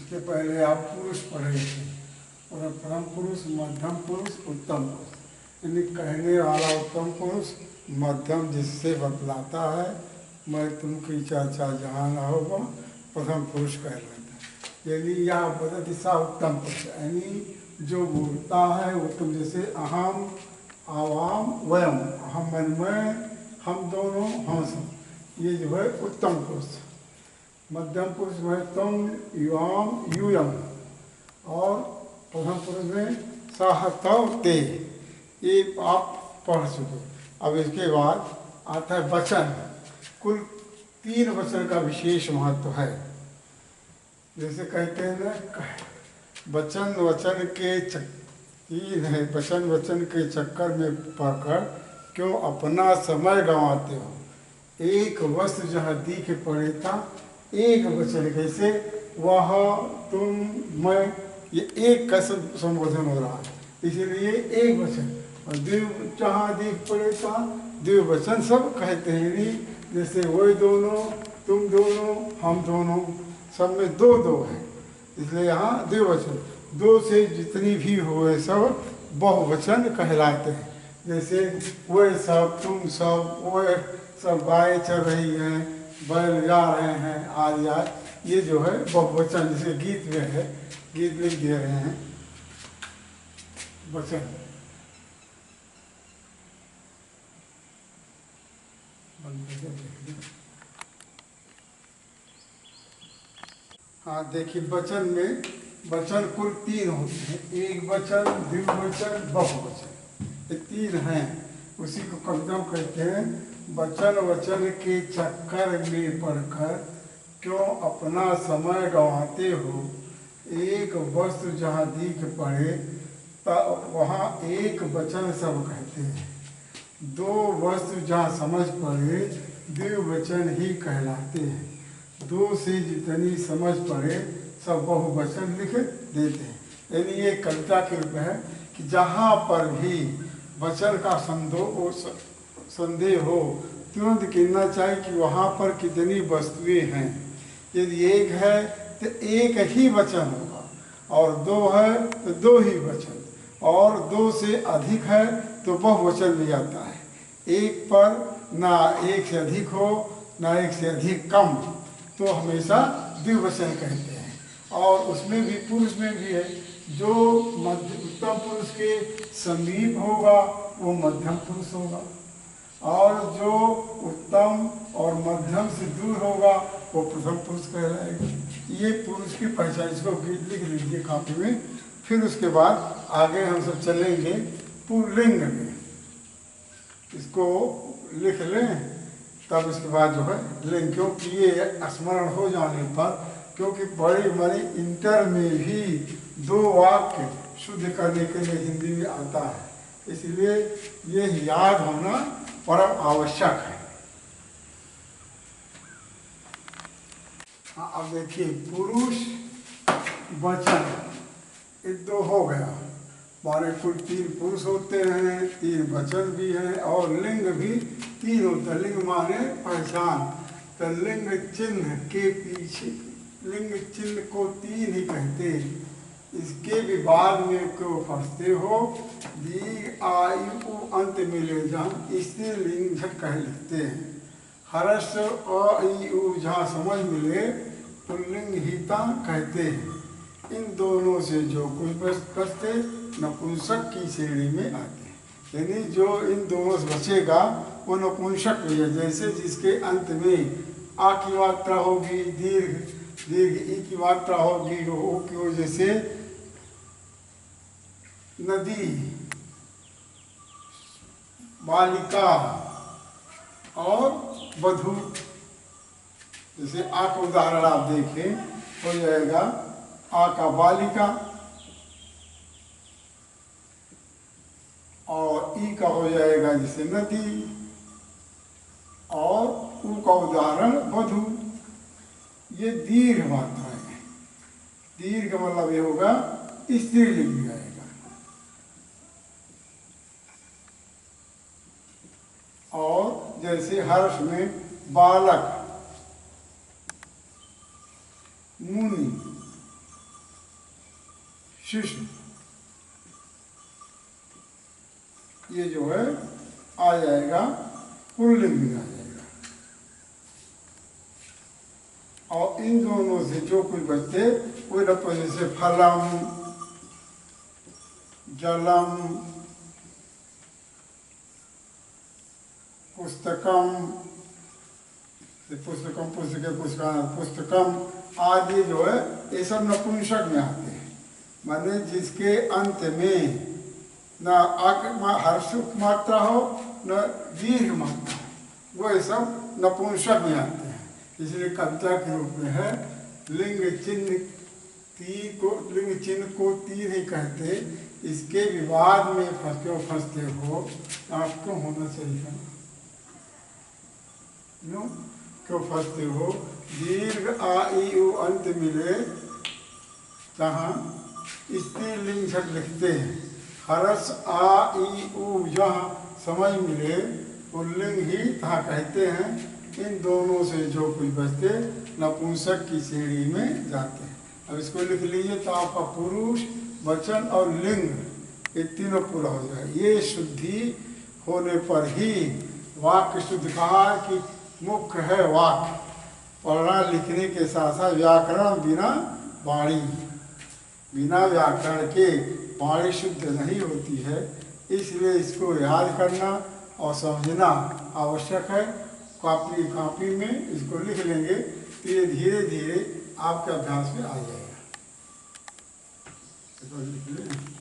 उसके पहले आप पुरुष पढ़े थे, और परम पुरुष, मध्यम पुरुष, उत्तम पुरुष। यानी कहने वाला उत्तम पुरुष, मध्यम जिससे बतलाता है मैं तुमकी चर्चा जहाँ न होगा, प्रथम पुरुष कह लेता है। यानी यह बदति सा उत्तम पुरुष, यानी जो बोलता है वो तुम, जैसे अहम, आवाम, वयम, अहम मन मैं, हम दोनों, हम सब, ये जो है उत्तम पुरुष। मध्यम पुरुष में तुम, युवाम, यूयम, और प्रथम पुरुष में सह तव ते, ये आप पढ़ चुके। अब इसके बाद आता है वचन। कुल 3 वचन का विशेष महत्व है। जैसे कहते हैं ना, वचन वचन के 3 है, वचन वचन के चक्कर में पड़कर क्यों अपना समय गंवाते हो। एक वस्तु जहाँ दिख पड़े था, एक वचन, कैसे वह, तुम, मैं, ये एक का संबोधन हो रहा है, इसीलिए एक वचन। और द्विव जहाँ दिख पड़े था, द्विवचन सब कहते हैं। जैसे वो दोनों, तुम दोनों, हम दोनों, सब में 2 है, इसलिए यहाँ द्विवचन। 2 से जितनी भी हुए सब बहुवचन कहलाते हैं। जैसे वह सब, तुम सब, वह सब, गाय चल रही हैं, बैल जा रहे हैं, आदि आदि, ये जो है बहुवचन। जैसे गीत में है, गीत लिख दे रहे हैं वचन। हाँ देखिए, वचन में वचन कुल 3 होते हैं, एक वचन, द्विवचन, बहुवचन, ये 3 हैं। उसी को कविता कहते हैं, वचन वचन के चक्कर में पड़कर क्यों अपना समय गंवाते हो। एक वस्तु जहाँ दिख पड़े वहाँ एक वचन सब कहते हैं। 2 वस्तु जहाँ समझ पड़े द्विवचन ही कहलाते हैं। 2 से जितनी समझ पड़े सब बहुवचन लिख देते हैं। यानी ये कविता के रूप में है कि जहाँ पर भी वचन का संदेह हो, तुरंत गिनना चाहिए कि वहाँ पर कितनी वस्तुएं हैं। यदि एक है तो एक ही वचन होगा, और 2 है तो 2 ही वचन, और 2 से अधिक है तो बहुवचन ले जाता है। एक पर ना एक से अधिक हो, ना एक से अधिक कम, तो हमेशा द्विवचन कहते हैं। और उसमें भी, पुरुष में भी है, जो उत्तम पुरुष के समीप होगा वो मध्यम पुरुष होगा, और जो उत्तम और मध्यम से दूर होगा वो प्रथम पुरुष कहलाएगा। ये पुरुष की पहचान, इसको लिख लीजिए कॉपी में। फिर उसके बाद आगे हम सब चलेंगे पुल्लिंग में, इसको लिख लें, तब इसके बाद जो है लिंग, क्योंकि ये स्मरण हो जाने पर, क्योंकि बड़ी बड़ी इंटर में भी 2 वाक्य शुद्ध करने के लिए हिंदी में आता है, इसलिए ये याद होना परम आवश्यक है। हाँ, अब देखिए, पुरुष वचन ये 2 हो गया। हमारे कुल 3 पुरुष होते हैं, 3 वचन भी हैं, और लिंग भी 3 होता है। लिंग माने पहचान, तो लिंग चिन्ह के पीछे, लिंग चिन्ह को 3 ही कहते हैं। इसके विभाग में क्यों फंसते हो, दीर्घ आयु को अंत में ले जाओ, इससे लिंग झट कह लिखते हैं। हर्ष अ ई उ जहाँ समझ मिले तो लिंग हिता कहते हैं। इन दोनों से जो कुछ बचते नपुंसक की श्रेणी में आते हैं। यानी जो इन दोनों से बचेगा वो नपुंसक है। जैसे जिसके अंत में आ की मात्रा होगी, दीर्घ दीर्घ ई की मात्रा होगी, ओ की वजह से नदी, बालिका और वधू। जैसे आ का उदाहरण आप देखें, हो जाएगा आ का बालिका, और ई का हो जाएगा जैसे नदी, और ऊ का उदाहरण वधू। ये दीर्घ मात्रा है। दीर्घ का मतलब ये होगा स्त्रीलिंग में आएगा। और जैसे हर्ष में बालक, मुनि, शिशु, ये जो है आ जाएगा पुल्लिंग में आ जाएगा। और इन दोनों से जो कुछ बचते कोई नपुंसक, जैसे फलम, जलम, पुस्तकम, पुस्तकम पुस्तके पुस्तकम आदि जो है ये सब नपुंसक में आते हैं। माने जिसके अंत में न हर्ष मात्रा हो न दीर्घ मात्रा हो, वो ये सब नपुंसक में आते हैं। इसलिए कविता के रूप में है लिंग चिन्ह को तीर ही कहते, इसके विवाद में क्यों फंसते हो, आपको होना चाहिए ना, क्यों फंसते हो। दीर्घ आ ई उ अंत मिले जहाँ स्त्रीलिंग छठ लिखते हैं, हरस आ ई उ जहाँ समझ मिले पुल्लिंग ही तहाँ कहते हैं। इन दोनों से जो कुछ बचते नपुंसक की श्रेणी में जाते हैं। अब इसको लिख लीजिए तो आपका पुरुष, वचन और लिंग ये तीनों पूरा हो जाए। ये शुद्धि होने पर ही वाक्य शुद्ध कहा कि मुख्य है वाक्य, पढ़ना लिखने के साथ साथ व्याकरण बिना वाणी, बिना व्याकरण के वाणी शुद्ध नहीं होती है। इसलिए इसको याद करना और समझना आवश्यक है। कॉपी में इसको लिख लेंगे तो ये धीरे धीरे आपके अभ्यास में आ जाएगा।